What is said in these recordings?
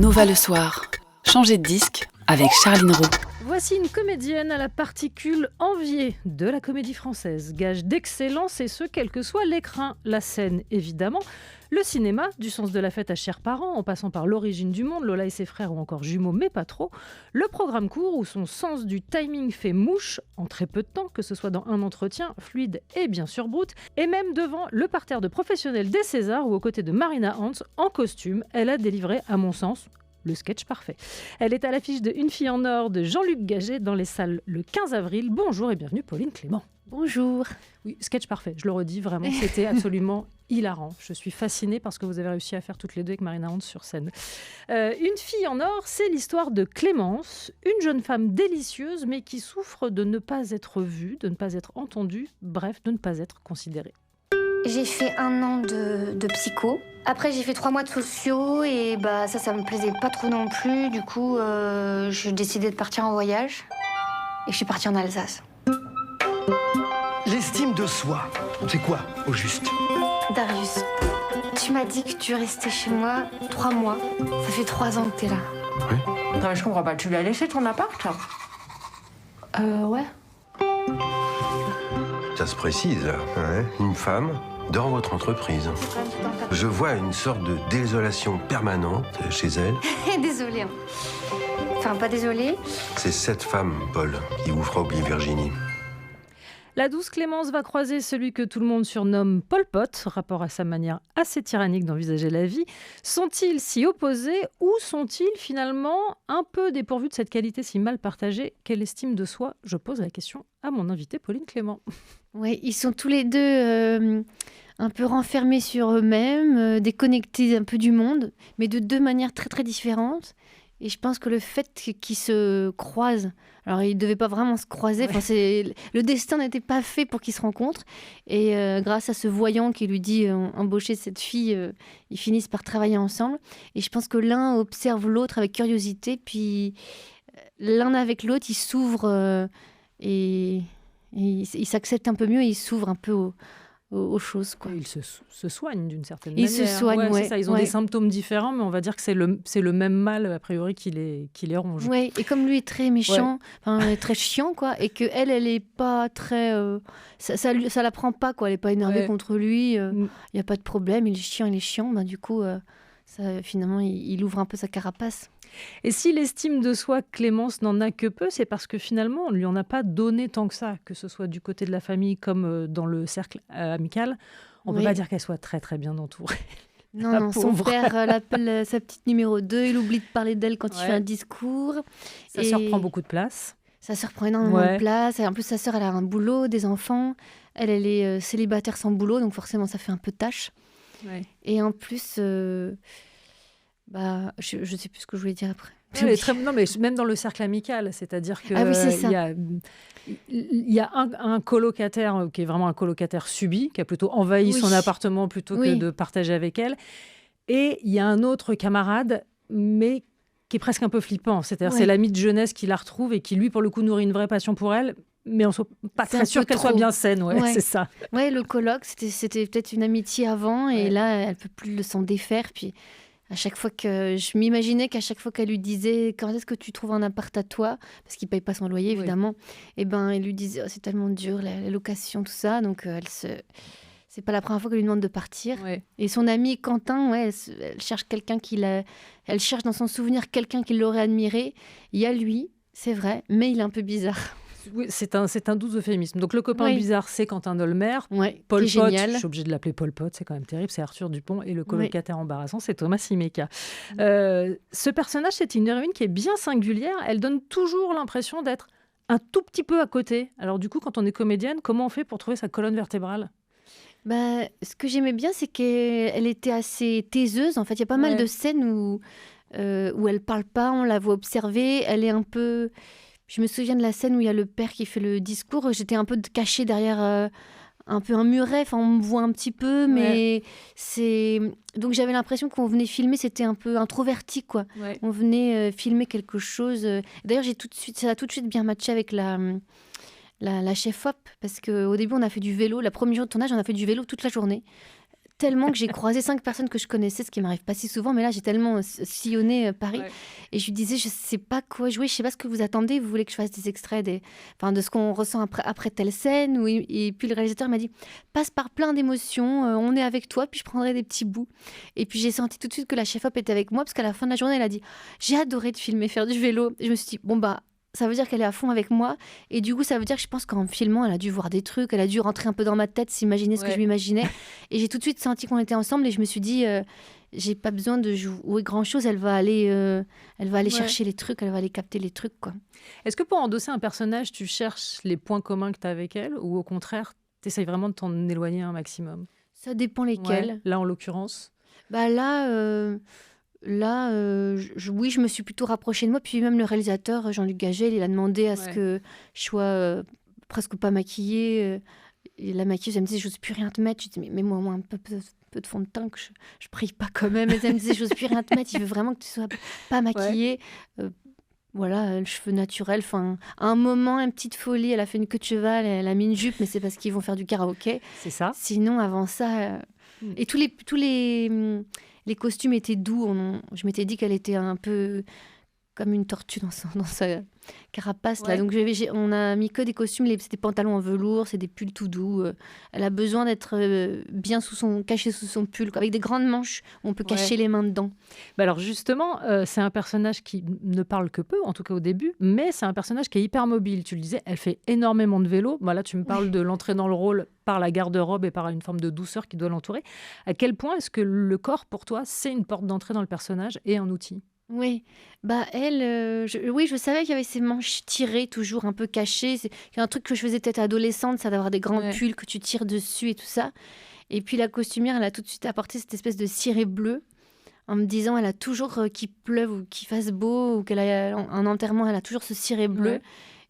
Nova le soir. Changez de disque avec Charline Roux. Voici une comédienne à la particule enviée de la comédie française. Gage d'excellence et ce, quel que soit l'écrin. La scène, évidemment. Le cinéma, du sens de la fête à Chers parents, en passant par L'origine du monde, Lola et ses frères ou encore Jumeaux, mais pas trop. Le programme court où son sens du timing fait mouche en très peu de temps, que ce soit dans un entretien fluide et bien sûr brut, et même devant le parterre de professionnels des Césars ou aux côtés de Marina Hans, en costume, elle a délivré, à mon sens, le sketch parfait. Elle est à l'affiche de Une fille en or de Jean-Luc Gaget dans les salles le 15 avril. Bonjour et bienvenue Pauline Clément. Bonjour. Oui, sketch parfait, je le redis, vraiment, c'était absolument hilarant. Je suis fascinée par ce que vous avez réussi à faire toutes les deux avec Marina Hans sur scène. Une fille en or, c'est l'histoire de Clémence, une jeune femme délicieuse mais qui souffre de ne pas être vue, de ne pas être entendue, bref, de ne pas être considérée. J'ai fait 1 an de psycho. Après, j'ai fait 3 mois de sociaux et ça me plaisait pas trop non plus. Du coup, j'ai décidé de partir en voyage et je suis partie en Alsace. L'estime de soi, c'est quoi, au juste? Darius, tu m'as dit que tu restais chez moi 3 mois. Ça fait 3 ans que t'es là. Oui. Non, mais je comprends pas. Tu l'as laissé ton appart? Ouais. Ça se précise, hein, une femme dans votre entreprise. Je vois une sorte de désolation permanente chez elle. Désolée. Enfin, pas désolée. C'est cette femme, Paul, qui vous fera oublier Virginie. La douce Clémence va croiser celui que tout le monde surnomme Pol Pot, rapport à sa manière assez tyrannique d'envisager la vie. Sont-ils si opposés ou sont-ils finalement un peu dépourvus de cette qualité si mal partagée qu'est l'estime de soi? Je pose la question à mon invité Pauline Clément. Oui, ils sont tous les deux un peu renfermés sur eux-mêmes, déconnectés un peu du monde, mais de 2 manières très très différentes. Et je pense que le fait qu'ils se croisent, alors ils ne devaient pas vraiment se croiser, le destin n'était pas fait pour qu'ils se rencontrent. Et grâce à ce voyant qui lui dit embaucher cette fille, ils finissent par travailler ensemble. Et je pense que l'un observe l'autre avec curiosité, puis l'un avec l'autre, ils s'ouvrent et ils s'acceptent un peu mieux et ils s'ouvrent un peu aux choses, quoi. Ils se soignent d'une certaine Ils manière. se soignent, ouais. C'est ça. Ils ont des symptômes différents, mais on va dire que c'est le même mal, a priori, qui les ronge. Oui, et comme lui est très méchant, très chiant, quoi, et qu'elle est pas très... ça la prend pas, quoi. Elle est pas énervée contre lui, il n'y a pas de problème, il est chiant. Du coup, finalement, il ouvre un peu sa carapace. Et si l'estime de soi, Clémence n'en a que peu, c'est parce que finalement, on ne lui en a pas donné tant que ça, que ce soit du côté de la famille comme dans le cercle amical. On ne peut pas dire qu'elle soit très très bien entourée. Non, son père l'appelle sa petite numéro 2, il oublie de parler d'elle quand il fait un discours. Sa sœur prend beaucoup de place. Sa sœur prend énormément de place. Et en plus, sa sœur, elle a un boulot, des enfants. Elle est célibataire sans boulot, donc forcément, ça fait un peu tâche. Ouais. Et en plus... je ne sais plus ce que je voulais dire après. Non, mais même dans le cercle amical, c'est-à-dire que il y a un colocataire qui est vraiment un colocataire subi, qui a plutôt envahi son appartement plutôt que de partager avec elle. Et il y a un autre camarade, mais qui est presque un peu flippant. C'est-à-dire c'est l'ami de jeunesse qui la retrouve et qui, lui, pour le coup, nourrit une vraie passion pour elle. Mais on ne soit pas très sûr qu'elle soit bien saine, c'est ça. Ouais, le coloc, c'était peut-être une amitié avant, et là, elle ne peut plus s'en défaire. Puis à chaque fois que je m'imaginais qu'à chaque fois qu'elle lui disait quand est-ce que tu trouves un appart à toi, parce qu'il paye pas son loyer évidemment, et elle lui disait c'est tellement dur la location, tout ça, donc c'est pas la première fois qu'elle lui demande de partir. Et son ami Quentin, elle cherche quelqu'un elle cherche dans son souvenir quelqu'un qui l'aurait admiré. Il y a lui, c'est vrai, mais il est un peu bizarre. Oui, c'est un doux euphémisme. Donc le copain bizarre, c'est Quentin Dolmer. Paul Pot, je suis obligée de l'appeler Pol Pot, c'est quand même terrible, c'est Arthur Dupont. Et le colocataire embarrassant, c'est Thomas Simeka. Ce personnage, c'est une héroïne qui est bien singulière. Elle donne toujours l'impression d'être un tout petit peu à côté. Alors du coup, quand on est comédienne, comment on fait pour trouver sa colonne vertébrale ? Ce que j'aimais bien, c'est qu'elle était assez taiseuse. En fait, il y a pas mal de scènes où elle parle pas, on la voit observer. Elle est un peu... Je me souviens de la scène où il y a le père qui fait le discours. J'étais un peu cachée derrière un peu un muret. Enfin, on me voit un petit peu, mais c'est... Donc j'avais l'impression qu'on venait filmer, c'était un peu introverti, quoi. On venait filmer quelque chose. D'ailleurs, ça a tout de suite bien matché avec la chef-op, parce qu'au début, on a fait du vélo. Le premier jour de tournage, on a fait du vélo toute la journée. tellement que j'ai croisé 5 personnes que je connaissais, ce qui m'arrive pas si souvent, mais là j'ai tellement sillonné Paris. Ouais. Et je lui disais, je sais pas quoi jouer, je sais pas ce que vous attendez, vous voulez que je fasse des extraits de ce qu'on ressent après telle scène. Et puis le réalisateur m'a dit, passe par plein d'émotions, on est avec toi, puis je prendrai des petits bouts. Et puis j'ai senti tout de suite que la chef-op était avec moi, parce qu'à la fin de la journée, elle a dit, j'ai adoré te filmer, faire du vélo. Et je me suis dit, bon bah, ça veut dire qu'elle est à fond avec moi. Et du coup, ça veut dire que je pense qu'en me filmant, elle a dû voir des trucs, elle a dû rentrer un peu dans ma tête, s'imaginer ce que Ouais. je m'imaginais. Et j'ai tout de suite senti qu'on était ensemble et je me suis dit, j'ai pas besoin de jouer grand-chose, elle va aller Ouais. chercher les trucs, elle va aller capter les trucs, quoi. Est-ce que pour endosser un personnage, tu cherches les points communs que tu as avec elle ou au contraire, tu essayes vraiment de t'en éloigner un maximum? Ça dépend lesquels. Ouais. Là, en l'occurrence. Bah là, oui, je me suis plutôt rapprochée de moi. Puis même le réalisateur, Jean-Luc Gagel, il a demandé à ce Ouais. que je sois presque pas maquillée. Et la maquilleuse, elle me disait, j'ose plus rien te mettre. Je dis, mais mets-moi au moins un peu de fond de teint, que je brille pas quand même. Et elle me disait, j'ose plus rien te mettre, il veut vraiment que tu sois pas maquillée. Voilà, le cheveu naturel. Enfin, à un moment, une petite folie, elle a fait une queue de cheval, elle a mis une jupe, mais c'est parce qu'ils vont faire du karaoké. C'est ça. Sinon, avant ça... Et tous les costumes étaient doux. Je m'étais dit qu'elle était un peu comme une tortue dans sa carapace. Là. Ouais. Donc, on a mis que des costumes. C'est des pantalons en velours, c'est des pulls tout doux. Elle a besoin d'être bien cachée sous son pull, quoi, avec des grandes manches où on peut cacher les mains dedans. Bah alors justement, c'est un personnage qui ne parle que peu, en tout cas au début, mais c'est un personnage qui est hyper mobile. Tu le disais, elle fait énormément de vélo. Bah là, tu me parles de l'entrée dans le rôle par la garde-robe et par une forme de douceur qui doit l'entourer. À quel point est-ce que le corps, pour toi, c'est une porte d'entrée dans le personnage et un outil? Oui, bah elle, je savais qu'il y avait ces manches tirées, toujours un peu cachées. C'est un truc que je faisais peut-être adolescente, ça d'avoir des grands Ouais. pulls que tu tires dessus et tout ça. Et puis la costumière, elle a tout de suite apporté cette espèce de ciré bleu en me disant, elle a toujours qu'il pleuve ou qu'il fasse beau ou qu'elle a un enterrement, elle a toujours ce ciré bleu. Ouais.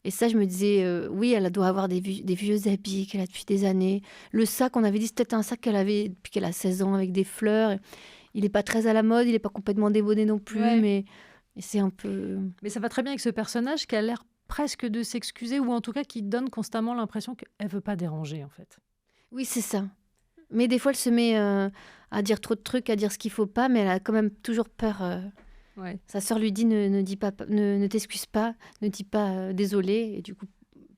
Et ça, je me disais, oui, elle doit avoir des vieux habits qu'elle a depuis des années. Le sac, on avait dit, c'était un sac qu'elle avait depuis qu'elle a 16 ans avec des fleurs. Il n'est pas très à la mode, il n'est pas complètement démodé non plus, Ouais. mais c'est un peu... Mais ça va très bien avec ce personnage qui a l'air presque de s'excuser ou en tout cas qui donne constamment l'impression qu'elle veut pas déranger en fait. Oui, c'est ça. Mais des fois, elle se met à dire trop de trucs, à dire ce qu'il faut pas, mais elle a quand même toujours peur. Ouais. Sa sœur lui dit, ne t'excuse pas, ne dis pas désolé. Et du coup,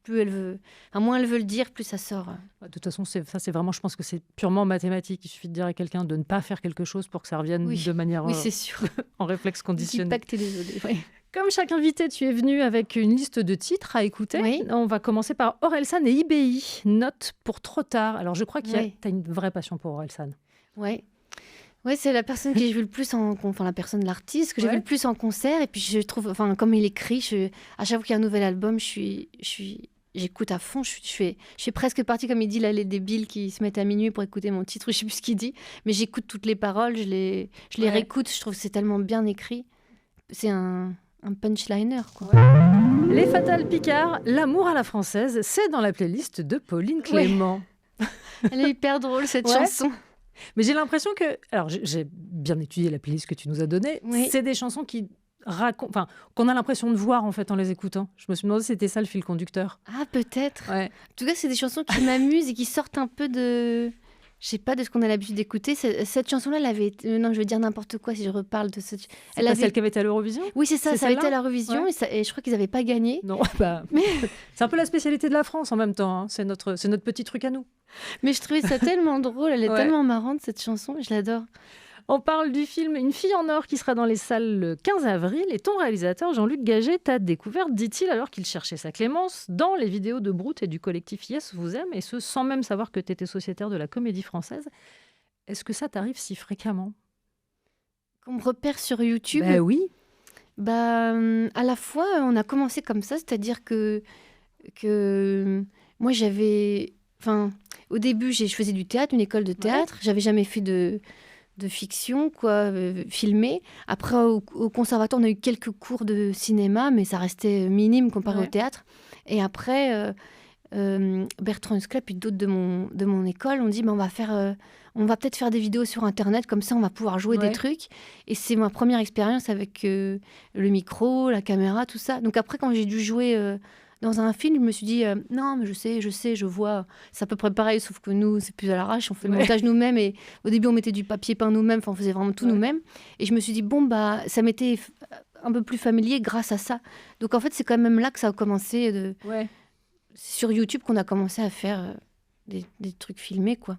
plus elle veut, moins elle veut le dire, plus ça sort. De toute façon, c'est vraiment, je pense que c'est purement mathématique. Il suffit de dire à quelqu'un de ne pas faire quelque chose pour que ça revienne Oui. de manière Oui, c'est sûr. en réflexe Ne dis conditionné. pas que t'es désolé. Ouais. Comme chaque invité, tu es venu avec une liste de titres à écouter. Oui. On va commencer par Orelsan et IBI. Note pour trop tard. Alors, je crois que Oui. tu as une vraie passion pour Orelsan. Ouais. Ouais, c'est la personne que j'ai vue le plus l'artiste que j'ai Ouais. vu le plus en concert. Et puis je trouve, comme il écrit, à chaque fois qu'il y a un nouvel album, j'écoute à fond. Je fais presque partie, comme il dit là, les débiles qui se mettent à minuit pour écouter mon titre. Je sais plus ce qu'il dit, mais j'écoute toutes les paroles, je les Ouais. réécoute. Je trouve que c'est tellement bien écrit. C'est un punchliner, quoi. Les Fatales Picard, L'amour à la française, c'est dans la playlist de Pauline Clément. Elle est hyper drôle cette Ouais. chanson. Mais j'ai l'impression que... Alors, j'ai bien étudié la playlist que tu nous as donnée. Oui. C'est des chansons qui racontent... Enfin, qu'on a l'impression de voir, en fait, en les écoutant. Je me suis demandé si c'était ça, le fil conducteur. Ah, peut-être. Ouais. En tout cas, c'est des chansons qui m'amusent et qui sortent un peu de... Je sais pas, de ce qu'on a l'habitude d'écouter. Cette chanson-là, elle avait... non, je vais dire n'importe quoi si je reparle de ce... C'est pas celle qui avait été à l'Eurovision? Oui, c'est ça, C'est ça avait été à celle-là l'Eurovision Ouais. et je crois qu'ils n'avaient pas gagné. Non, bah, c'est un peu la spécialité de la France en même temps. Hein. C'est notre petit truc à nous. Mais je trouvais ça tellement drôle, elle est Ouais. tellement marrante cette chanson, je l'adore. On parle du film Une fille en or qui sera dans les salles le 15 avril. Et ton réalisateur, Jean-Luc Gagé, t'a découvert, dit-il, alors qu'il cherchait sa clémence, dans les vidéos de Brut et du collectif Yes Vous Aime, et ce, sans même savoir que tu étais sociétaire de la Comédie Française. Est-ce que ça t'arrive si fréquemment? Qu'on me repère sur YouTube, Bah oui. à la fois, on a commencé comme ça, c'est-à-dire que moi j'avais... Enfin, au début, je faisais du théâtre, une école de théâtre, j'avais jamais fait de fiction, filmée. Après, au conservatoire, on a eu quelques cours de cinéma, mais ça restait minime comparé Ouais. au théâtre. Et après, Bertrand Husklepp et d'autres de mon école ont dit, on va peut-être faire des vidéos sur Internet, comme ça on va pouvoir jouer Ouais. des trucs. Et c'est ma première expérience avec le micro, la caméra, tout ça. Donc après, quand j'ai dû jouer dans un film, je me suis dit, non, mais je sais, je vois. C'est à peu près pareil, sauf que nous, c'est plus à l'arrache. On fait le montage nous-mêmes. Et au début, on mettait du papier peint nous-mêmes. Enfin, on faisait vraiment tout nous-mêmes. Et je me suis dit, bon, bah, ça m'était un peu plus familier grâce à ça. Donc, en fait, c'est quand même là que ça a commencé. C'est sur YouTube qu'on a commencé à faire des trucs filmés, quoi.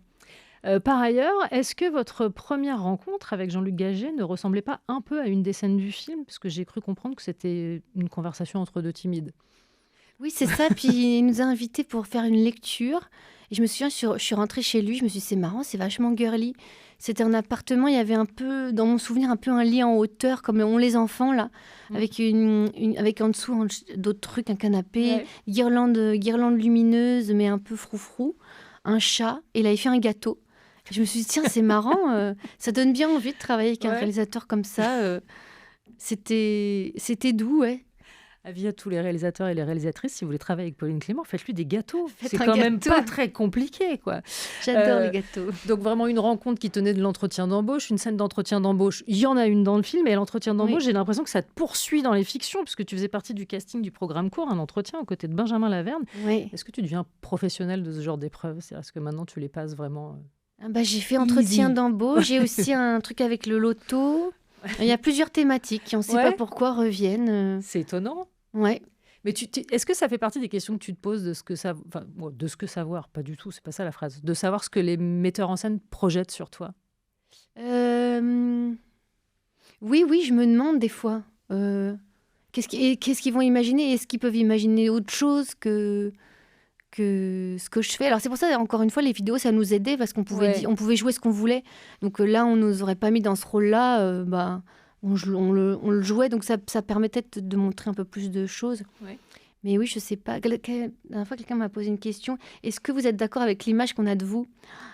Par ailleurs, est-ce que votre première rencontre avec Jean-Luc Gaget ne ressemblait pas un peu à une des scènes du film? Parce que j'ai cru comprendre que c'était une conversation entre deux timides. Oui, c'est ça. Puis il nous a invités pour faire une lecture. Et je me souviens, je suis rentrée chez lui. Je me suis dit, c'est marrant, c'est vachement girly. C'était un appartement. Il y avait un peu, dans mon souvenir, un peu un lit en hauteur, comme ont les enfants, là. Avec, avec en dessous d'autres trucs, un canapé, guirlande lumineuse, mais un peu froufrou. Un chat. Et il avait fait un gâteau. Je me suis dit, tiens, c'est marrant, ça donne bien envie de travailler avec un réalisateur comme ça. C'était doux, ouais. Avis à tous les réalisateurs et les réalisatrices, si vous voulez travailler avec Pauline Clément, faites-lui des gâteaux. Faites c'est un quand gâteau. même pas très compliqué, quoi. J'adore les gâteaux. Donc vraiment une rencontre qui tenait de l'entretien d'embauche, une scène d'entretien d'embauche. Il y en a une dans le film, et l'entretien d'embauche, j'ai l'impression que ça te poursuit dans les fictions, puisque tu faisais partie du casting du programme court, un entretien aux côtés de Benjamin Laverne. Oui. Est-ce que tu deviens professionnel de ce genre d'épreuves? Est-ce que maintenant tu les passes vraiment j'ai fait entretien d'embauche, j'ai aussi un truc avec le loto. Il y a plusieurs thématiques qui, on ne sait pas pourquoi, reviennent. C'est étonnant. Ouais. Mais est-ce que ça fait partie des questions que tu te poses de ce que savoir, pas du tout, c'est pas ça la phrase, de savoir ce que les metteurs en scène projettent sur toi? Oui, je me demande des fois. Qu'est-ce qu'ils vont imaginer? Est-ce qu'ils peuvent imaginer autre chose que ce que je fais? Alors c'est pour ça, encore une fois, les vidéos, ça nous aidait parce qu'on pouvait, on pouvait jouer ce qu'on voulait. Donc là, on nous aurait pas mis dans ce rôle-là, on le jouait, donc ça permettait de montrer un peu plus de choses. Ouais. Mais oui, je sais pas. La dernière fois, quelqu'un m'a posé une question. Est-ce que vous êtes d'accord avec l'image qu'on a de vous?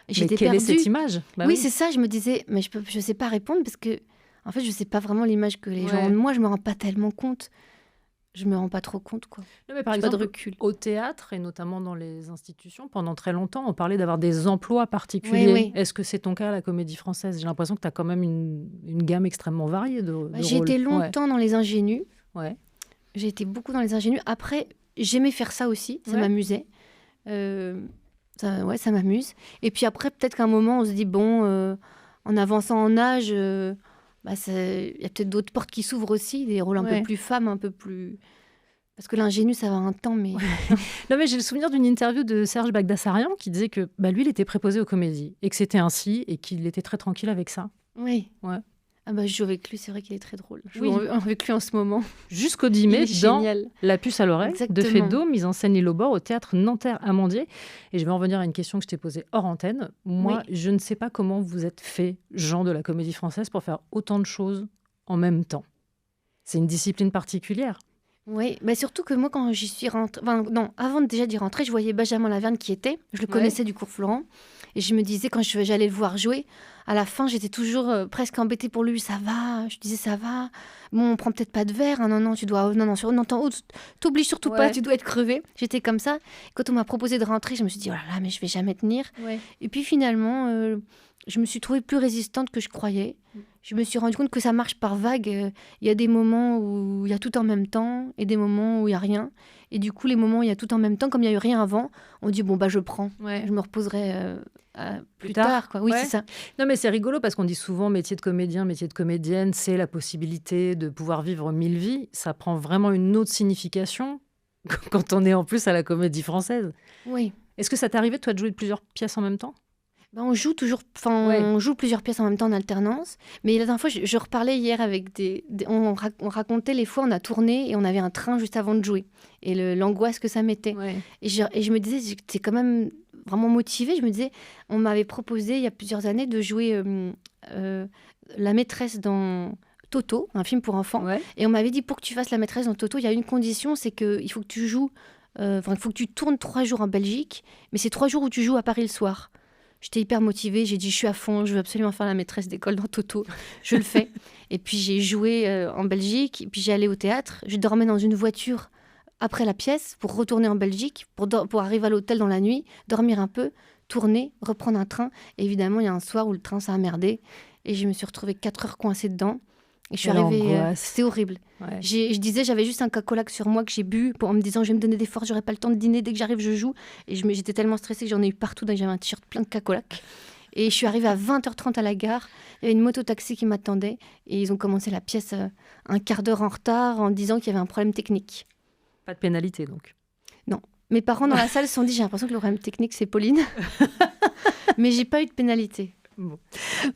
Et mais quelle est cette image? Oui, c'est ça. Je me disais, mais je sais pas répondre parce que, en fait, je sais pas vraiment l'image que les gens ont de moi. Je me rends pas tellement compte. Je me rends pas trop compte, quoi. Non, mais par exemple, pas de recul. Au théâtre et notamment dans les institutions, pendant très longtemps, on parlait d'avoir des emplois particuliers. Oui. Est-ce que c'est ton cas à la Comédie Française? J'ai l'impression que tu as quand même une gamme extrêmement variée de rôles. J'ai été longtemps dans les ingénus. Ouais. J'ai été beaucoup dans les ingénus. Après, j'aimais faire ça aussi. Ça m'amusait. Ça m'amuse. Et puis après, peut-être qu'à un moment, on se dit, bon, en avançant en âge... y a peut-être d'autres portes qui s'ouvrent aussi, des rôles un peu plus femmes, un peu plus... Parce que l'ingénu, ça va un temps, mais... Non, mais j'ai le souvenir d'une interview de Serge Bagdasarian qui disait que lui, il était préposé aux comédies et que c'était ainsi et qu'il était très tranquille avec ça. Oui. Ouais. Je joue avec lui, c'est vrai qu'il est très drôle. Je joue avec lui en ce moment. Jusqu'au 10 mai, dans La puce à l'oreille, de Feydeau, mise en scène Lille Bord, au théâtre Nanterre-Amandier. Et je vais en revenir à une question que je t'ai posée hors antenne. Moi, je ne sais pas comment vous êtes fait, Jean de la Comédie Française, pour faire autant de choses en même temps. C'est une discipline particulière. Oui, surtout que moi, quand j'y suis rentrée... avant déjà d'y rentrer, je voyais Benjamin Laverne qui était. Je le connaissais du cours Florent. Et je me disais, quand j'allais le voir jouer, à la fin, j'étais toujours presque embêtée pour lui. Ça va? Je disais, ça va? Bon, on prend peut-être pas de verre. Non, tu dois... t'oublies surtout pas, tu dois être crevé. J'étais comme ça. Quand on m'a proposé de rentrer, je me suis dit, oh là là, mais je vais jamais tenir. Ouais. Et puis finalement, je me suis trouvée plus résistante que je croyais. Je me suis rendu compte que ça marche par vagues. Il y a des moments où il y a tout en même temps et des moments où il n'y a rien. Et du coup, les moments où il y a tout en même temps, comme il n'y a eu rien avant, on dit, je prends. Ouais. Je me reposerai plus tard. Quoi. Oui, c'est ça. Non, mais c'est rigolo parce qu'on dit souvent métier de comédien, métier de comédienne, c'est la possibilité de pouvoir vivre 1000 vies. Ça prend vraiment une autre signification quand on est en plus à la Comédie Française. Oui. Est-ce que ça t'est arrivé, toi, de jouer plusieurs pièces en même temps? On joue plusieurs pièces en même temps en alternance. Mais la dernière fois, je reparlais hier avec on racontait les fois, on a tourné et on avait un train juste avant de jouer. Et l'angoisse que ça mettait. Ouais. Et je me disais, j'étais quand même vraiment motivée. Je me disais, on m'avait proposé il y a plusieurs années de jouer la maîtresse dans Toto, un film pour enfants. Ouais. Et on m'avait dit, pour que tu fasses la maîtresse dans Toto, il y a une condition, c'est qu'il faut que tu joues... il faut que tu tournes 3 jours en Belgique. Mais c'est 3 jours où tu joues à Paris le soir. J'étais hyper motivée, j'ai dit je suis à fond, je veux absolument faire la maîtresse d'école dans Toto, je le fais. Et puis j'ai joué en Belgique, et puis j'ai allé au théâtre, je dormais dans une voiture après la pièce pour retourner en Belgique, pour arriver à l'hôtel dans la nuit, dormir un peu, tourner, reprendre un train. Et évidemment, il y a un soir où le train s'est emmerdé et je me suis retrouvée 4 heures coincée dedans. Et je suis Quelle arrivée, angoisse. c'était horrible. Ouais. Je disais, j'avais juste un cacolac sur moi que j'ai bu en me disant, je vais me donner des forces, j'aurai pas le temps de dîner, dès que j'arrive, je joue. Et j'étais tellement stressée que j'en ai eu partout, donc j'avais un t-shirt plein de cacolac. Et je suis arrivée à 20h30 à la gare, il y avait une moto-taxi qui m'attendait, et ils ont commencé la pièce un quart d'heure en retard en disant qu'il y avait un problème technique. Pas de pénalité, donc. Mes parents dans la salle se sont dit, j'ai l'impression que le problème technique, c'est Pauline. Mais j'ai pas eu de pénalité.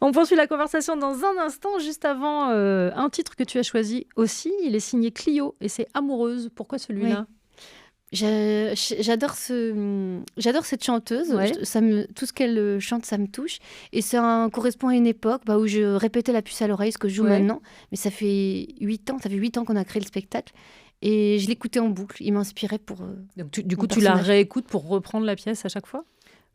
On poursuit la conversation dans un instant. Juste avant, un titre que tu as choisi aussi, il est signé Clio et c'est Amoureuse. Pourquoi celui-là ? J'adore cette chanteuse. Ouais. Tout ce qu'elle chante, ça me touche. Et ça correspond à une époque où je répétais La puce à l'oreille, ce que je joue maintenant. Mais ça fait 8 ans. Ça fait 8 ans qu'on a créé le spectacle. Et je l'écoutais en boucle. Il m'inspirait pour. Donc, du coup, mon tu la personnage. réécoutes pour reprendre la pièce à chaque fois ?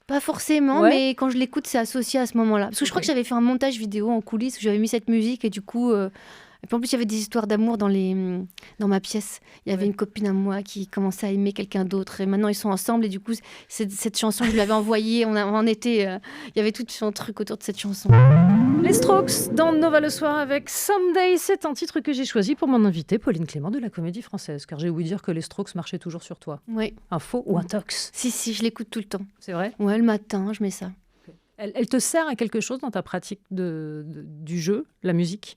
Pas forcément, Ouais. mais quand je l'écoute, c'est associé à ce moment-là. Parce que je crois que j'avais fait un montage vidéo en coulisses où j'avais mis cette musique et du coup. Et puis en plus, il y avait des histoires d'amour dans ma pièce. Il y avait une copine à moi qui commençait à aimer quelqu'un d'autre. Et maintenant, ils sont ensemble. Et du coup, cette chanson, je lui l'avais envoyée. Il y avait tout un truc autour de cette chanson. Les Strokes dans Nova le soir avec Someday. C'est un titre que j'ai choisi pour mon invitée, Pauline Clément de la Comédie Française. Car j'ai ouï dire que les Strokes marchaient toujours sur toi. Oui. Un faux ou un tox ? Si, je l'écoute tout le temps. C'est vrai ? Ouais, le matin, je mets ça. Elle te sert à quelque chose dans ta pratique du jeu, la musique ?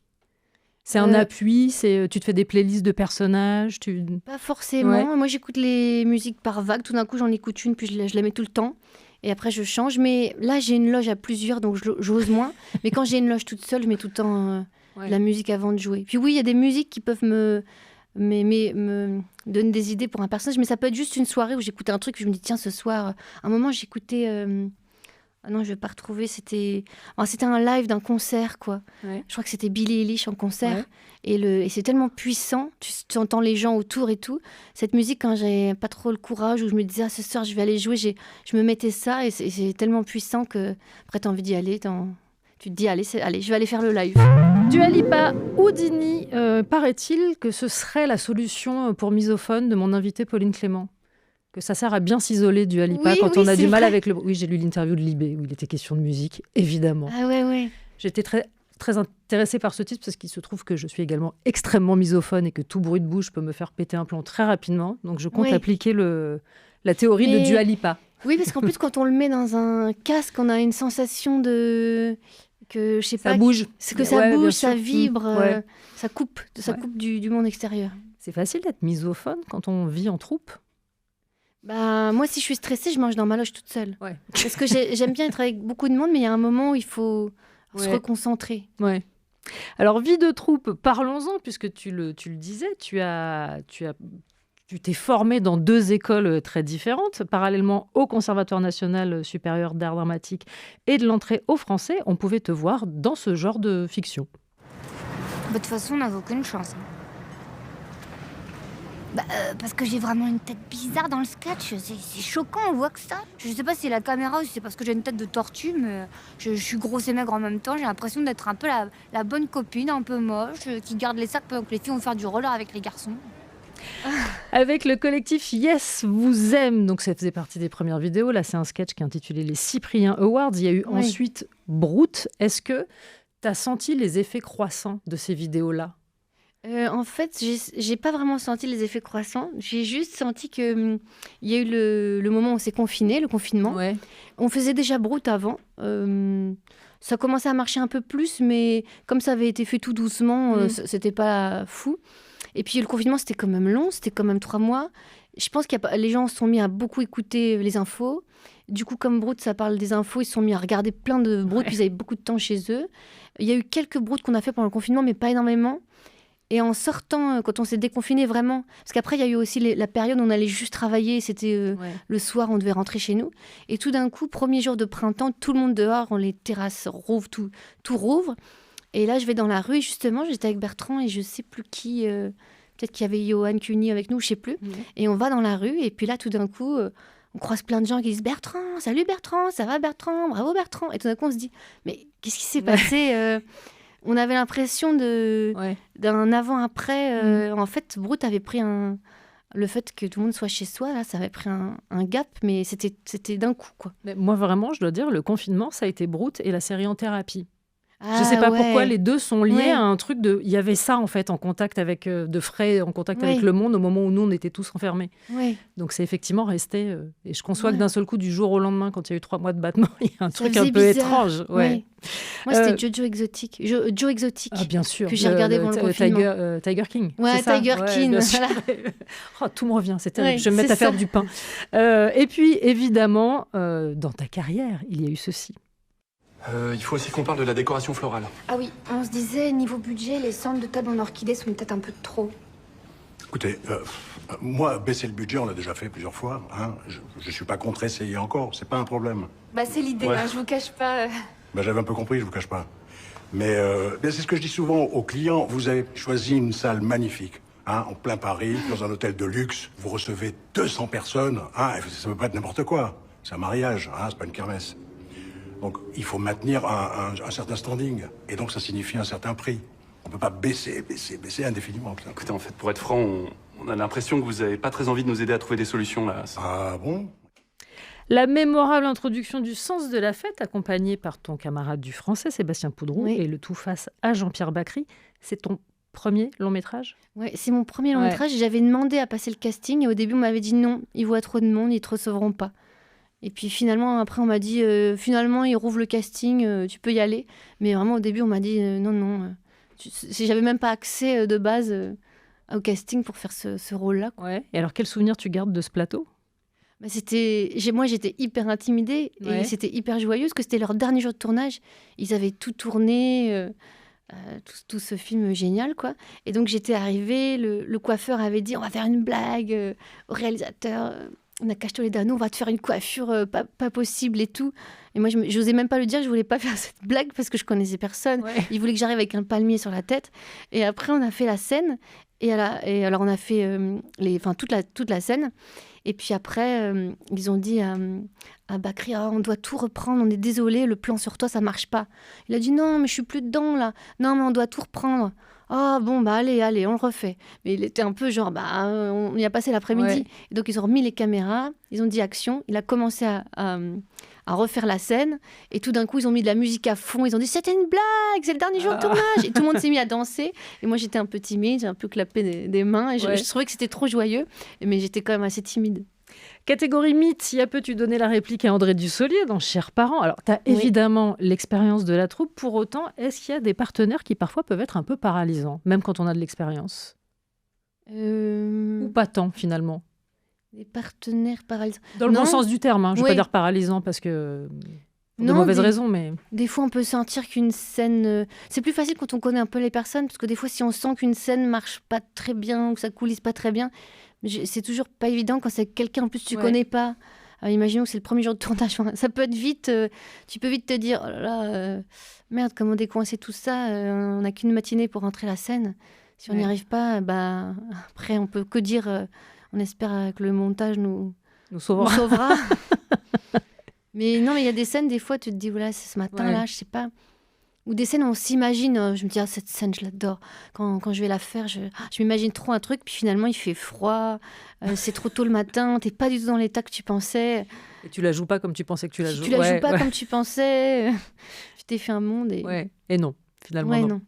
C'est un appui, tu te fais des playlists de personnages, Pas forcément. Moi, j'écoute les musiques par vague. Tout d'un coup, j'en écoute une, puis je la mets tout le temps. Et après, je change. Mais là, j'ai une loge à plusieurs, donc j'ose moins. Mais quand j'ai une loge toute seule, je mets tout le temps la musique avant de jouer. Puis oui, il y a des musiques qui peuvent me donner des idées pour un personnage. Mais ça peut être juste une soirée où j'écoutais un truc, je me dis, tiens, ce soir... À un moment, j'écoutais... Ah non, je vais pas retrouver. C'était un live d'un concert, quoi. Ouais. Je crois que c'était Billie Eilish en concert. Ouais. Et c'est tellement puissant. Tu entends les gens autour et tout. Cette musique, quand j'ai pas trop le courage, où je me disais, ce soir, je vais aller jouer, je me mettais ça. Et c'est tellement puissant que après, tu as envie d'y aller. Tu te dis, allez, je vais aller faire le live. Dua Lipa, Houdini, paraît-il que ce serait la solution pour misophone de mon invité Pauline Clément. Que ça sert à bien s'isoler, Dua Lipa, quand on a du mal avec le... Oui, j'ai lu l'interview de Libé, où il était question de musique, évidemment. Ah ouais. J'étais très, très intéressée par ce titre, parce qu'il se trouve que je suis également extrêmement misophone et que tout bruit de bouche peut me faire péter un plomb très rapidement. Donc je compte appliquer la théorie de Dua Lipa. Oui, parce qu'en plus, quand on le met dans un casque, on a une sensation que je sais pas, ça bouge. C'est que ça bouge, ça vibre, Ouais. ça coupe du monde extérieur. C'est facile d'être misophone quand on vit en troupe. Bah, moi, si je suis stressée, je mange dans ma loge toute seule. Ouais. Parce que j'aime bien être avec beaucoup de monde, mais il y a un moment où il faut se reconcentrer. Ouais. Alors, vie de troupe, parlons-en, puisque tu le disais, tu t'es formé dans 2 écoles très différentes. Parallèlement au Conservatoire national supérieur d'art dramatique et de l'entrée au français, on pouvait te voir dans ce genre de fiction. De toute façon, on n'avait aucune chance. Parce que j'ai vraiment une tête bizarre dans le sketch. C'est choquant, on voit que ça. Je sais pas si c'est la caméra ou si c'est parce que j'ai une tête de tortue, mais je suis grosse et maigre en même temps. J'ai l'impression d'être un peu la bonne copine, un peu moche, qui garde les sacs pendant que les filles vont faire du roller avec les garçons. Avec le collectif Yes vous aime, donc ça faisait partie des premières vidéos. Là, c'est un sketch qui est intitulé les Cyprien Awards. Il y a eu ensuite Brute. Est-ce que tu as senti les effets croissants de ces vidéos-là ? En fait, j'ai pas vraiment senti les effets croissants. J'ai juste senti que il y a eu le moment où on s'est confiné, le confinement. Ouais. On faisait déjà Brute avant. Ça commençait à marcher un peu plus, mais comme ça avait été fait tout doucement, c'était pas fou. Et puis le confinement, c'était quand même long, c'était quand même 3 mois. Je pense que les gens se sont mis à beaucoup écouter les infos. Du coup, comme Brute, ça parle des infos, ils se sont mis à regarder plein de Brutes, puis ils avaient beaucoup de temps chez eux. Il y a eu quelques Brutes qu'on a fait pendant le confinement, mais pas énormément. Et en sortant, quand on s'est déconfiné vraiment, parce qu'après, il y a eu aussi la période où on allait juste travailler, c'était le soir, on devait rentrer chez nous. Et tout d'un coup, premier jour de printemps, tout le monde dehors, les terrasses rouvrent, tout rouvre. Et là, je vais dans la rue, et justement, j'étais avec Bertrand et je sais plus qui, peut-être qu'il y avait Johan Cuny avec nous, je sais plus. Et on va dans la rue, et puis là, tout d'un coup, on croise plein de gens qui disent « Bertrand, salut Bertrand, ça va Bertrand, bravo Bertrand ». Et tout d'un coup, on se dit « Mais qu'est-ce qui s'est passé On avait l'impression d'un avant-après. En fait, Brute avait pris le fait que tout le monde soit chez soi, là, ça avait pris un gap, mais c'était d'un coup, quoi. Mais moi, vraiment, je dois dire, le confinement, ça a été Brute et la série En thérapie. Je ne sais pas ouais. pourquoi les deux sont liés Ouais. à un truc de... Il y avait ça, en fait, en contact avec... de frais, en contact avec Ouais. le monde, au moment où nous, on était tous enfermés. Ouais. Donc, c'est effectivement resté... et je conçois Ouais. que d'un seul coup, du jour au lendemain, quand il y a eu 3 mois de battement, il y a un Ça truc un faisait peu bizarre. étrange. Ouais. Ouais. Moi, c'était Euh, Jojo Exotique. Joe Exotique. Ah, bien sûr. Que j'ai regardé pendant le confinement. Tiger King. Ouais, c'est ça Tiger King, bien sûr. voilà. Oh, tout me revient, c'est terrible. Ouais, Je vais me mettre c'est à faire ça. du pain. Et puis, évidemment, dans ta carrière, il y a eu ceci. Il faut aussi qu'on parle de la décoration florale. Ah oui, on se disait, niveau budget, les centres de table en orchidée sont peut-être un peu de trop. Écoutez, moi, baisser le budget, on l'a déjà fait plusieurs fois. Hein. Je suis pas contre essayer encore, c'est pas un problème. Bah c'est l'idée, Ouais. hein, je vous cache pas. Ben, j'avais un peu compris, je vous cache pas. Mais c'est ce que je dis souvent aux clients. Vous avez choisi une salle magnifique, hein, en plein Paris, dans un hôtel de luxe. Vous recevez 200 personnes. Hein, ça peut pas être n'importe quoi. C'est un mariage, hein, c'est pas une kermesse. Donc, il faut maintenir un certain standing. Et donc, ça signifie un certain prix. On peut pas baisser indéfiniment. Ça. Écoutez, en fait, pour être franc, on a l'impression que vous avez pas très envie de nous aider à trouver des solutions, là. Ah bon? La mémorable introduction du sens de la fête, accompagnée par ton camarade du français, Sébastien Poudron, Oui. et le tout face à Jean-Pierre Bacry, c'est ton premier long métrage? Ouais, c'est mon premier long Ouais. métrage. J'avais demandé à passer le casting et au début, on m'avait dit non, ils voient trop de monde, ils te recevront pas. Et puis finalement, après, on m'a dit finalement, ils rouvrent le casting, tu peux y aller. Mais vraiment, au début, on m'a dit non. J'avais même pas accès de base au casting pour faire ce rôle-là. Quoi. Ouais. Et alors, quel souvenir tu gardes de ce plateau? Bah, moi, j'étais hyper intimidée Ouais. et c'était hyper joyeux parce que c'était leur dernier jour de tournage. Ils avaient tout tourné. Tout ce film génial, quoi. Et donc, j'étais arrivée, le coiffeur avait dit, on va faire une blague au réalisateur, Nakash Toledano, on va te faire une coiffure pas possible et tout. Et moi, j'osais même pas le dire, je voulais pas faire cette blague parce que je connaissais personne. Ouais. Il voulait que j'arrive avec un palmier sur la tête. Et après, on a fait la scène. Et alors, on a fait toute la scène. Et puis après, ils ont dit à Bacry, ah, on doit tout reprendre, on est désolé, le plan sur toi, ça marche pas. Il a dit, non, mais je suis plus dedans, là. Non, mais on doit tout reprendre. Ah, bon, bah allez, on le refait. Mais il était un peu genre, on y a passé l'après-midi. Ouais. Et donc, ils ont remis les caméras, ils ont dit action. Il a commencé à refaire la scène. Et tout d'un coup, ils ont mis de la musique à fond. Ils ont dit, c'était une blague, c'est le dernier jour de tournage. Et tout le monde s'est mis à danser. Et moi, j'étais un peu timide, j'ai un peu clapé des mains. Et Ouais. je trouvais que c'était trop joyeux. Mais j'étais quand même assez timide. Catégorie mythe, il y a peu, tu donnais la réplique à André Dussolier dans Chers parents. Alors, tu as Oui. évidemment l'expérience de la troupe. Pour autant, est-ce qu'il y a des partenaires qui parfois peuvent être un peu paralysants, même quand on a de l'expérience? Ou pas tant, finalement? Des partenaires paralysants. Dans le Non. bon sens du terme, hein. Je ne veux Oui. pas dire paralysant parce que... Pour de Non, mauvaises raisons, mais... Des fois, on peut sentir qu'une scène... C'est plus facile quand on connaît un peu les personnes, parce que des fois, si on sent qu'une scène marche pas très bien ou ça coulisse pas très bien, c'est toujours pas évident quand c'est quelqu'un en plus tu Ouais. connais pas. Imaginons que c'est le premier jour de tournage. Ça peut être vite... tu peux vite te dire, oh là là, merde, comment décoincer tout ça on n'a qu'une matinée pour rentrer la scène. Si on n'y Ouais. arrive pas, après, on peut que dire... on espère que le montage nous Nous sauvera. Mais non, mais il y a des scènes, des fois, tu te dis, voilà, c'est ce matin-là, Ouais. je sais pas. Ou des scènes où on s'imagine, je me dis, ah, cette scène, je l'adore. Quand je vais la faire, je m'imagine trop un truc, puis finalement, il fait froid, c'est trop tôt le matin, t'es pas du tout dans l'état que tu pensais. Et tu la joues pas comme tu pensais que tu la joues. Tu la Ouais, joues pas ouais. comme tu pensais. Tu t'es fait un monde. Et... Ouais. Et non, finalement Ouais, non.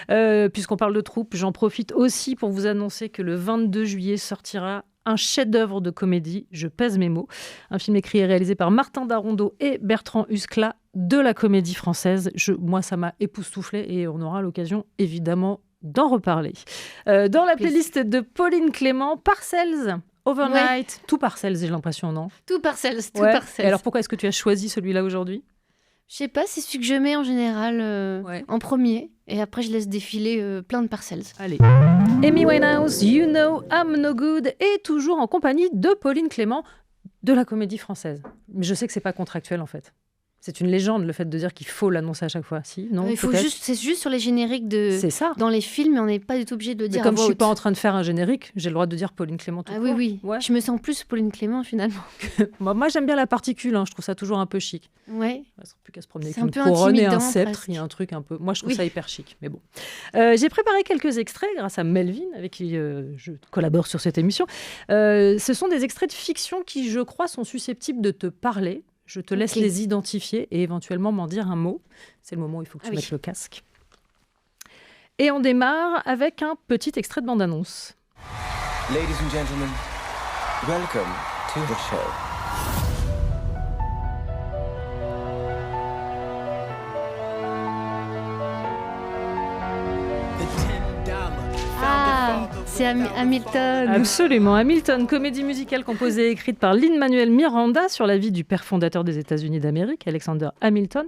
non. Puisqu'on parle de troupe, j'en profite aussi pour vous annoncer que le 22 juillet sortira un chef-d'œuvre de comédie, je pèse mes mots, un film écrit et réalisé par Martin Darondeau et Bertrand Huskla de la Comédie Française. Moi, ça m'a époustouflé et on aura l'occasion, évidemment, d'en reparler. Dans la playlist de Pauline Clément, Parcells, Overnight, tout Parcells, j'ai l'impression, non? Tout Parcells, tout Ouais. Parcells. Et alors, pourquoi est-ce que tu as choisi celui-là aujourd'hui? Je sais pas, c'est celui que je mets en général Ouais. en premier, et après, je laisse défiler plein de Parcells. Allez. Amy Winehouse, You Know I'm No Good, et toujours en compagnie de Pauline Clément de la Comédie Française. Mais je sais que c'est pas contractuel en fait. C'est une légende le fait de dire qu'il faut l'annoncer à chaque fois. Si, non, Il faut peut-être. c'est juste sur les génériques C'est ça. dans les films, mais on n'est pas du tout obligé de le Mais dire comme à je voix suis pas haute. en train de faire un générique, j'ai le droit de dire Pauline Clément tout Ah court. oui. Ouais. Je me sens plus Pauline Clément finalement. Moi j'aime bien la particule, hein. Je trouve ça toujours un peu chic. Ouais. Il ne plus qu'à se promener avec C'est un une peu couronne et un intimidant, sceptre. presque. Il y a un truc un peu. Moi, je trouve Oui. ça hyper chic. Mais bon. J'ai préparé quelques extraits grâce à Melvin, avec qui je collabore sur cette émission. Ce sont des extraits de fiction qui, je crois, sont susceptibles de te parler. Je te laisse les identifier et éventuellement m'en dire un mot. C'est le moment où il faut que tu mettes le casque. Et on démarre avec un petit extrait de bande-annonce. Ladies and gentlemen, welcome to the show. C'est Hamilton. Absolument. Hamilton, comédie musicale composée et écrite par Lin-Manuel Miranda sur la vie du père fondateur des États-Unis d'Amérique, Alexander Hamilton.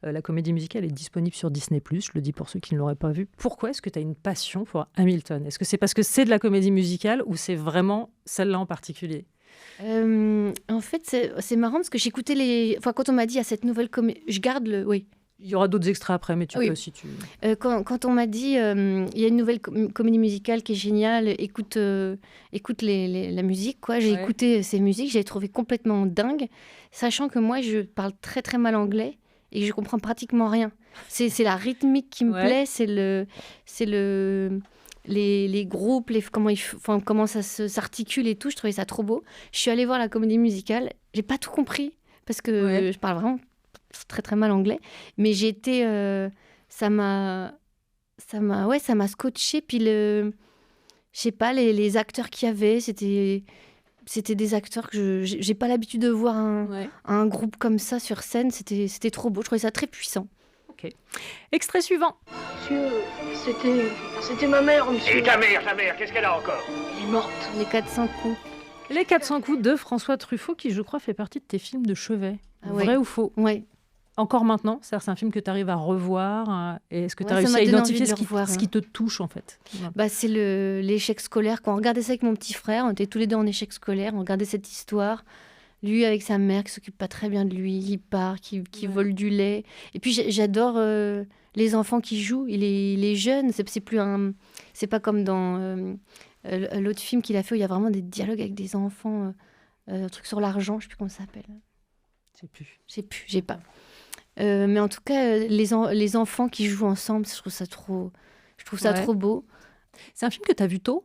La comédie musicale est disponible sur Disney+, je le dis pour ceux qui ne l'auraient pas vu. Pourquoi est-ce que tu as une passion pour Hamilton ? Est-ce que c'est parce que c'est de la comédie musicale ou c'est vraiment celle-là en particulier ? En fait, c'est marrant parce que j'écoutais les... Enfin, quand on m'a dit à cette nouvelle comédie... Je garde le... Oui. Il y aura d'autres extraits après, mais tu peux si tu... Quand on m'a dit, il y a une nouvelle comédie musicale qui est géniale, écoute la musique, quoi. J'ai écouté ces musiques, j'ai trouvé complètement dingue, sachant que moi, je parle très très mal anglais et je comprends pratiquement rien. C'est la rythmique qui me plaît, c'est les groupes, comment ça s'articule et tout. Je trouvais ça trop beau. Je suis allée voir la comédie musicale, j'ai pas tout compris parce que je parle vraiment très très mal anglais, mais j'ai été ça m'a scotché. Puis je sais pas, les acteurs qu'il y avait, c'était des acteurs que j'ai pas l'habitude de voir un groupe comme ça sur scène. C'était trop beau, je trouvais ça très puissant. Ok. Extrait suivant. Monsieur, c'était ma mère, monsieur. Et ta mère, qu'est-ce qu'elle a encore? Elle est morte. Les 400 coups. Les 400 coups de François Truffaut, qui je crois fait partie de tes films de chevet. Vrai ou faux? Ouais. Encore maintenant, c'est un film que tu arrives à revoir, et est-ce que tu as réussi à identifier ce qui te touche en fait? C'est l'échec scolaire. Quand on regardait ça avec mon petit frère, on était tous les deux en échec scolaire, on regardait cette histoire, lui avec sa mère qui s'occupe pas très bien de lui, il part, qui vole du lait. Et puis j'adore les enfants qui jouent, il est jeune, c'est pas comme dans l'autre film qu'il a fait où il y a vraiment des dialogues avec des enfants, un truc sur l'argent, je sais plus comment ça s'appelle. J'ai pas. Mais en tout cas, les enfants qui jouent ensemble, je trouve ça trop beau. C'est un film que tu as vu tôt?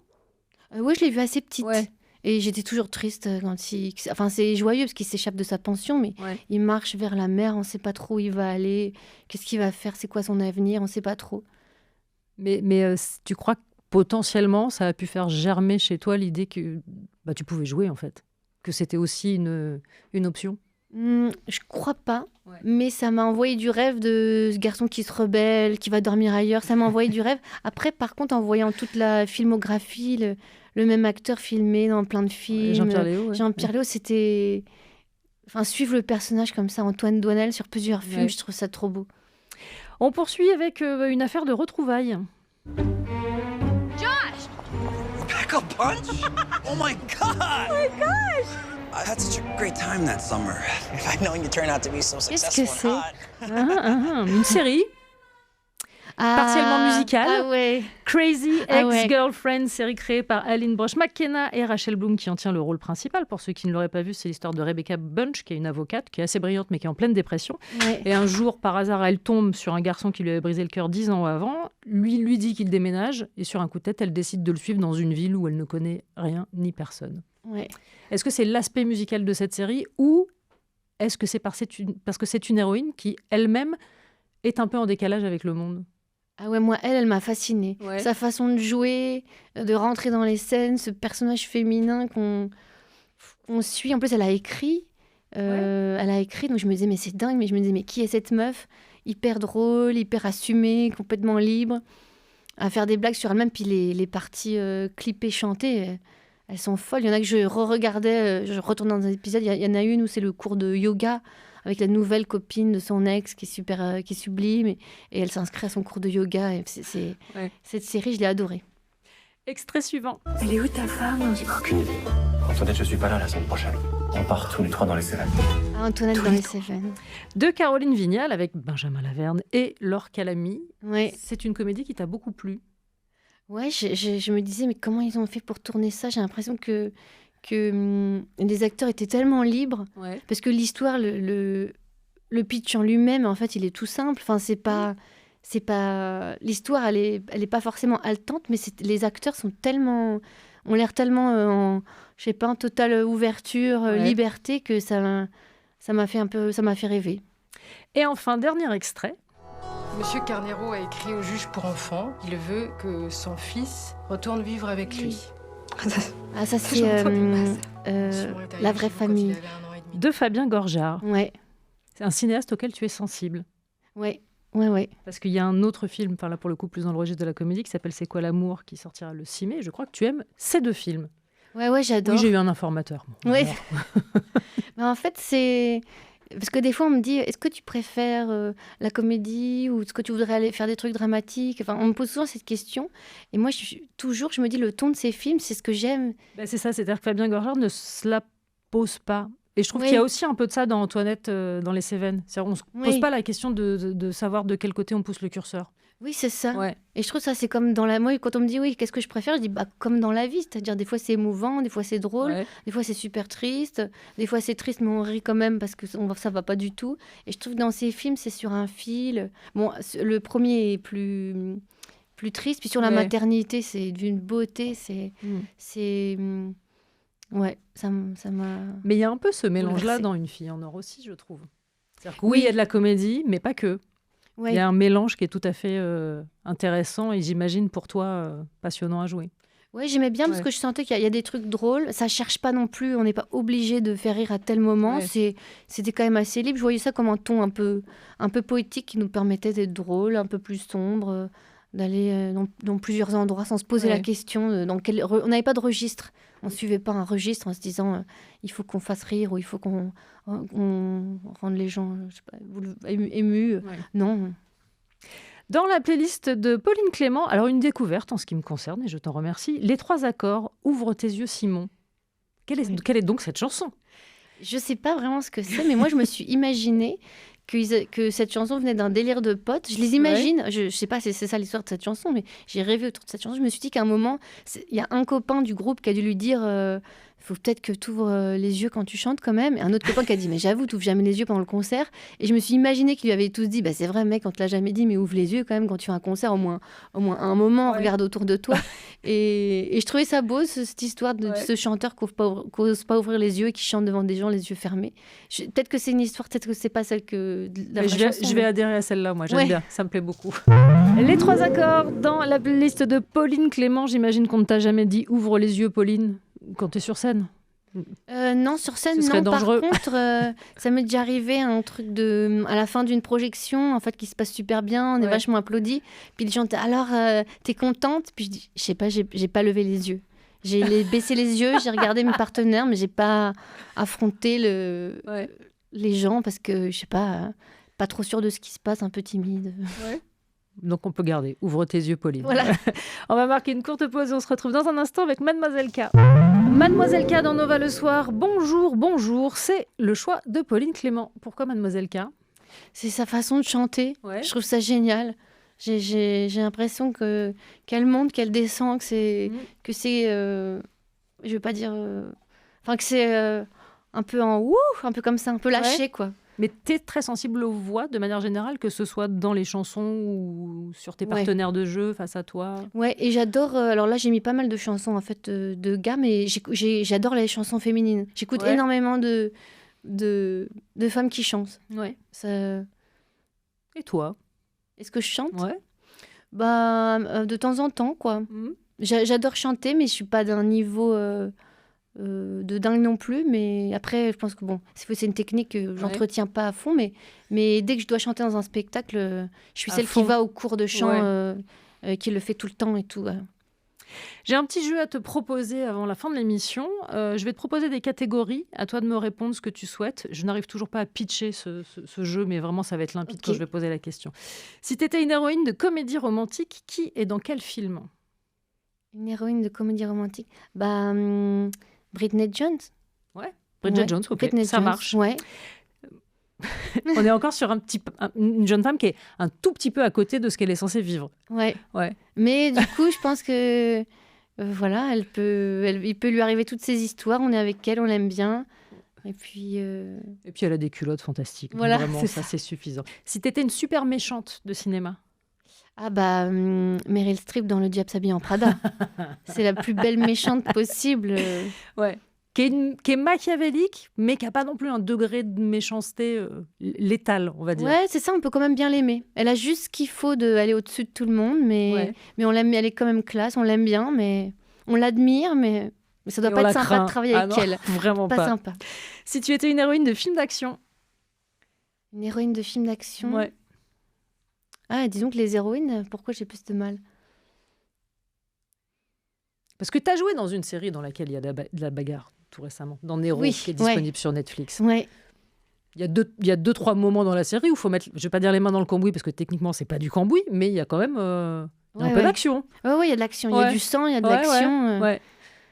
Oui, je l'ai vu assez petite. Ouais. Et j'étais toujours triste quand il... Enfin, c'est joyeux parce qu'il s'échappe de sa pension, mais il marche vers la mer, on ne sait pas trop où il va aller, qu'est-ce qu'il va faire, c'est quoi son avenir, on ne sait pas trop. Mais tu crois que potentiellement, ça a pu faire germer chez toi l'idée que tu pouvais jouer, en fait? Que c'était aussi une option? Je crois pas, mais ça m'a envoyé du rêve de ce garçon qui se rebelle, qui va dormir ailleurs. Ça m'a envoyé du rêve. Après, par contre, en voyant toute la filmographie, le même acteur filmé dans plein de films. Jean-Pierre Léaud, c'était... Enfin, suivre le personnage comme ça, Antoine Doinel, sur plusieurs films, je trouve ça trop beau. On poursuit avec une affaire de retrouvailles. Josh! Pack a punch? Oh my God! Oh my gosh! I had such a great time that summer. If I'd known you turned out to be so successful. Qu'est-ce que c'est? Une série partiellement musicale. Crazy Ex-Girlfriend, série créée par Aline Brosh McKenna et Rachel Bloom qui en tient le rôle principal. Pour ceux qui ne l'auraient pas vu, c'est l'histoire de Rebecca Bunch, qui est une avocate, qui est assez brillante mais qui est en pleine dépression. Et un jour, par hasard, elle tombe sur un garçon qui lui avait brisé le cœur 10 ans avant. Lui dit qu'il déménage et sur un coup de tête, elle décide de le suivre dans une ville où elle ne connaît rien ni personne. Est-ce que c'est l'aspect musical de cette série ou est-ce que c'est parce que c'est une héroïne qui elle-même est un peu en décalage avec le monde? Ah ouais, moi, elle m'a fascinée. Sa façon de jouer, de rentrer dans les scènes, ce personnage féminin qu'on suit. En plus, elle a écrit. Donc je me disais, mais c'est dingue. Mais je me disais, mais qui est cette meuf? Hyper drôle, hyper assumée, complètement libre, à faire des blagues sur elle-même. Puis les parties clippées, chantées, elles sont folles. Il y en a que je re-regardais, je retourne dans un épisode. Il y en a une où c'est le cours de yoga avec la nouvelle copine de son ex qui est sublime et elle s'inscrit à son cours de yoga. Et cette série, je l'ai adorée. Extrait suivant. Elle est où ta femme? J'ai aucune idée. Antoinette, je suis pas là la semaine prochaine. On part tous les trois dans les Cévennes. Antoinette dans les Cévennes. De Caroline Vignal avec Benjamin Laverne et Laure Calamy. C'est une comédie qui t'a beaucoup plu. Ouais, je me disais, mais comment ils ont fait pour tourner ça? J'ai l'impression que les acteurs étaient tellement libres. Parce que l'histoire, le pitch en lui-même, en fait, il est tout simple. Enfin, c'est pas l'histoire, elle est pas forcément haletante, mais les acteurs ont l'air tellement en totale ouverture, liberté, que ça ça m'a fait rêver. Et enfin, dernier extrait. Monsieur Carnero a écrit au juge pour enfants. Il veut que son fils retourne vivre avec lui. Ah, ça c'est La vraie famille. De Fabien Gorjard. Ouais. C'est un cinéaste auquel tu es sensible. Ouais. Parce qu'il y a un autre film, là pour le coup plus dans le registre de la comédie, qui s'appelle C'est quoi l'amour, qui sortira le 6 mai. Je crois que tu aimes ces 2 films. Ouais, j'adore. Oui, j'ai eu un informateur. Ouais. Mais en fait, c'est... Parce que des fois, on me dit, est-ce que tu préfères la comédie ou est-ce que tu voudrais aller faire des trucs dramatiques? Enfin, on me pose souvent cette question. Et moi, je me dis, le ton de ces films, c'est ce que j'aime. C'est ça, c'est-à-dire que Fabien Gorjard ne se la pose pas. Et je trouve qu'il y a aussi un peu de ça dans Antoinette, dans Les Cévennes. On ne se pose pas la question de savoir de quel côté on pousse le curseur. Oui, c'est ça. Ouais. Et je trouve ça, c'est comme dans la... Moi, quand on me dit, oui, qu'est-ce que je préfère? Je dis, comme dans la vie. C'est-à-dire, des fois, c'est émouvant, des fois, c'est drôle, des fois, c'est super triste, des fois, c'est triste, mais on rit quand même parce que ça va pas du tout. Et je trouve que dans ces films, c'est sur un fil. Bon, le premier est plus triste. Puis sur la maternité, c'est d'une beauté. Ouais, ça m'a... Mais il y a un peu ce mélange-là dans Une fille en or aussi, je trouve. C'est-à-dire que oui, il y a de la comédie, mais pas que. Il y a un mélange qui est tout à fait intéressant et j'imagine pour toi passionnant à jouer. Oui, j'aimais bien parce que je sentais qu'il y a des trucs drôles. Ça cherche pas non plus, on n'est pas obligé de faire rire à tel moment. C'était quand même assez libre. Je voyais ça comme un ton un peu poétique qui nous permettait d'être drôle, un peu plus sombre, d'aller dans plusieurs endroits sans se poser la question. On n'avait pas de registre. On ne suivait pas un registre en se disant il faut qu'on fasse rire ou il faut qu'on rende les gens émus. Non. Dans la playlist de Pauline Clément, alors une découverte en ce qui me concerne, et je t'en remercie, Les 3 accords, Ouvre tes yeux Simon. Quelle est donc cette chanson? Je ne sais pas vraiment ce que c'est, mais moi je me suis imaginé que cette chanson venait d'un délire de potes. Je les imagine, je ne sais pas si c'est ça l'histoire de cette chanson, mais j'ai rêvé autour de cette chanson. Je me suis dit qu'à un moment, il y a un copain du groupe qui a dû lui dire faut peut-être que tu ouvres les yeux quand tu chantes quand même. Et un autre copain qui a dit mais j'avoue, tu n'ouvres jamais les yeux pendant le concert. Et je me suis imaginé qu'ils lui avaient tous dit c'est vrai mec, on te l'a jamais dit, mais ouvre les yeux quand même quand tu fais un concert, au moins un moment, regarde autour de toi. et je trouvais ça beau, cette histoire de ce chanteur qui n'ose pas ouvrir les yeux et qui chante devant des gens les yeux fermés. Peut-être que c'est une histoire, peut-être que c'est pas celle que je vais adhérer à celle-là, moi j'aime bien, ça me plaît beaucoup. Les 3 accords dans la playlist de Pauline Clément. J'imagine qu'on ne t'a jamais dit ouvre les yeux, Pauline, quand tu es sur scène. Non, sur scène, non. Dangereux. Par contre, ça m'est déjà arrivé un truc à la fin d'une projection, en fait, qui se passe super bien, on est vachement applaudis. Puis les gens disent alors, t'es contente? Puis je dis, je sais pas, j'ai pas levé les yeux. J'ai baissé les yeux, j'ai regardé mes partenaires, mais j'ai pas affronté les gens parce que je sais pas trop sûre de ce qui se passe, un peu timide. Donc on peut garder. Ouvre tes yeux, Pauline. Voilà. On va marquer une courte pause et on se retrouve dans un instant avec Mademoiselle K. Mademoiselle K dans Nova le soir. Bonjour. C'est le choix de Pauline Clément. Pourquoi Mademoiselle K? C'est sa façon de chanter. Je trouve ça génial. J'ai l'impression qu'elle monte, qu'elle descend, que c'est je vais pas dire que c'est un peu un peu comme ça, un peu lâché quoi. Mais tu es très sensible aux voix de manière générale, que ce soit dans les chansons ou sur tes partenaires de jeu face à toi. Ouais, et j'adore. Alors là, j'ai mis pas mal de chansons en fait de gars, mais j'adore les chansons féminines. J'écoute énormément de femmes qui chantent. Ouais. Ça... Et toi? Est-ce que je chante? Ouais. De temps en temps, quoi. J'adore chanter, mais je suis pas d'un niveau de dingue non plus, mais après je pense que c'est une technique que j'entretiens pas à fond, mais dès que je dois chanter dans un spectacle, je suis celle qui va au cours de chant, qui le fait tout le temps et tout. J'ai un petit jeu à te proposer avant la fin de l'émission. Je vais te proposer des catégories, à toi de me répondre ce que tu souhaites. Je n'arrive toujours pas à pitcher ce jeu, mais vraiment ça va être limpide quand je vais poser la question. Si tu étais une héroïne de comédie romantique, qui et dans quel film? Une héroïne de comédie romantique, Britney Jones. Ouais, Bridget Jones, ok, ça marche. Ouais. On est encore sur une jeune femme qui est un tout petit peu à côté de ce qu'elle est censée vivre. Ouais. Mais du coup, je pense que il peut lui arriver toutes ces histoires. On est avec elle, on l'aime bien. Et puis elle a des culottes fantastiques. Voilà, vraiment, ça c'est suffisant. Si tu étais une super méchante de cinéma? Meryl Streep dans Le Diable s'habille en Prada. C'est la plus belle méchante possible. Ouais. qui est machiavélique, mais qui n'a pas non plus un degré de méchanceté létal, on va dire. Ouais, c'est ça, on peut quand même bien l'aimer. Elle a juste ce qu'il faut d'aller au-dessus de tout le monde, mais on l'aime, elle est quand même classe, on l'aime bien, mais on l'admire, mais ça doit pas être sympa de travailler avec elle. Vraiment pas. Sympa. Si tu étais une héroïne de film d'action. Une héroïne de film d'action. Ouais. Ah, disons que les héroïnes, pourquoi j'ai plus de mal? Parce que tu as joué dans une série dans laquelle il y a de la bagarre tout récemment, dans Nero, qui est disponible sur Netflix. Ouais. Il y a 2-3 moments dans la série où il faut mettre, je vais pas dire les mains dans le cambouis parce que techniquement c'est pas du cambouis, mais il y a quand même un peu d'action. Oui, il y a de l'action, il y a du sang, il y a de l'action,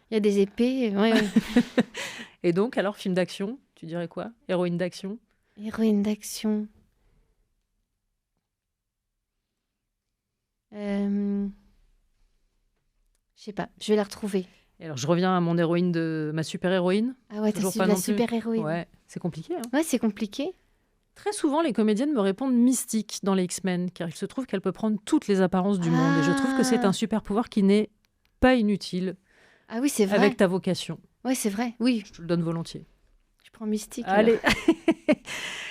il y a des épées. Et donc alors film d'action, tu dirais quoi? Héroïne d'action? Héroïne d'action. Je sais pas, je vais la retrouver. Et alors je reviens à mon héroïne de ma super héroïne. Ah ouais, t'as la super héroïne. Ouais, c'est compliqué. Hein. Ouais, c'est compliqué. Très souvent, les comédiennes me répondent mystique dans les X-Men, car il se trouve qu'elle peut prendre toutes les apparences du monde. Et je trouve que c'est un super pouvoir qui n'est pas inutile. Ah oui, c'est vrai. Avec ta vocation. Ouais, c'est vrai. Oui. Je te le donne volontiers. Je prends mystique. Allez.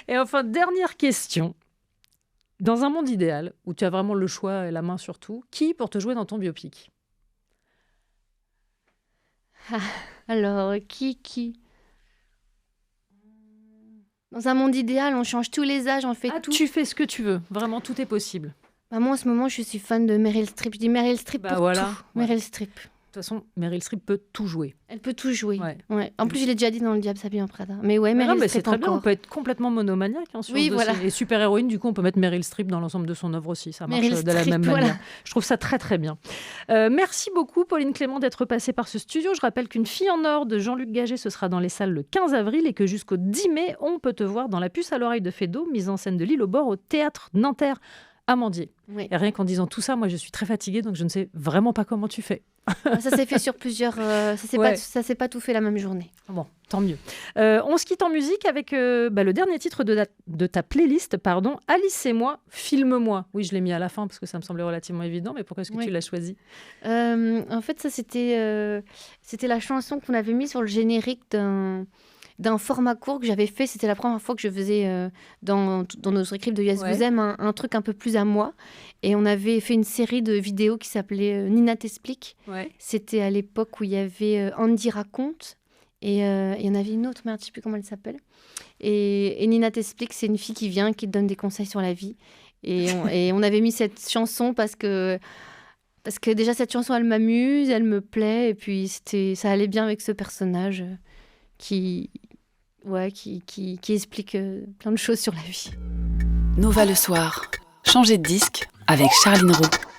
Et enfin, dernière question. Dans un monde idéal, où tu as vraiment le choix et la main sur tout, qui pour te jouer dans ton biopic? Alors, qui Dans un monde idéal, on change tous les âges, on fait tout. Tu fais ce que tu veux. Vraiment, tout est possible. Bah moi, en ce moment, je suis fan de Meryl Streep. Je dis Meryl Streep pour tout. Ouais. Meryl Streep. De toute façon, Meryl Streep peut tout jouer. Elle peut tout jouer. Ouais. En plus, je l'ai déjà dit dans Le Diable s'habille en Prada. Mais ouais, Meryl Streep c'est très encore. bien. On peut être complètement monomaniaque. Sur voilà. Et super-héroïne, du coup, on peut mettre Meryl Streep dans l'ensemble de son œuvre aussi. Ça marche de la même manière. Je trouve ça très, très bien. Merci beaucoup, Pauline Clément, d'être passée par ce studio. Je rappelle qu'Une fille en or de Jean-Luc Gagé, ce sera dans les salles le 15 avril et que jusqu'au 10 mai, on peut te voir dans La puce à l'oreille de Feydeau, mise en scène de L'Île au bord au Théâtre Nanterre. Amandier. Oui. Et rien qu'en disant tout ça, moi je suis très fatiguée, donc je ne sais vraiment pas comment tu fais. Ça s'est fait sur plusieurs... ça s'est pas tout fait la même journée. Bon, tant mieux. On se quitte en musique avec le dernier titre de ta playlist, pardon, Alice et moi, filme-moi. Oui, je l'ai mis à la fin parce que ça me semblait relativement évident, mais pourquoi est-ce que tu l'as choisi? En fait, ça c'était la chanson qu'on avait mise sur le générique d'un format court que j'avais fait. C'était la première fois que je faisais dans notre équipe de Yes Vous Aime un truc un peu plus à moi. Et on avait fait une série de vidéos qui s'appelait Nina t'explique. C'était à l'époque où il y avait Andy raconte. Et il y en avait une autre, mais je ne sais plus comment elle s'appelle. Et Nina t'explique, c'est une fille qui vient, qui te donne des conseils sur la vie. Et on avait mis cette chanson parce que déjà cette chanson, elle m'amuse, elle me plaît. Et puis ça allait bien avec ce personnage qui explique plein de choses sur la vie. Nova le soir. Changer de disque avec Charline Roux.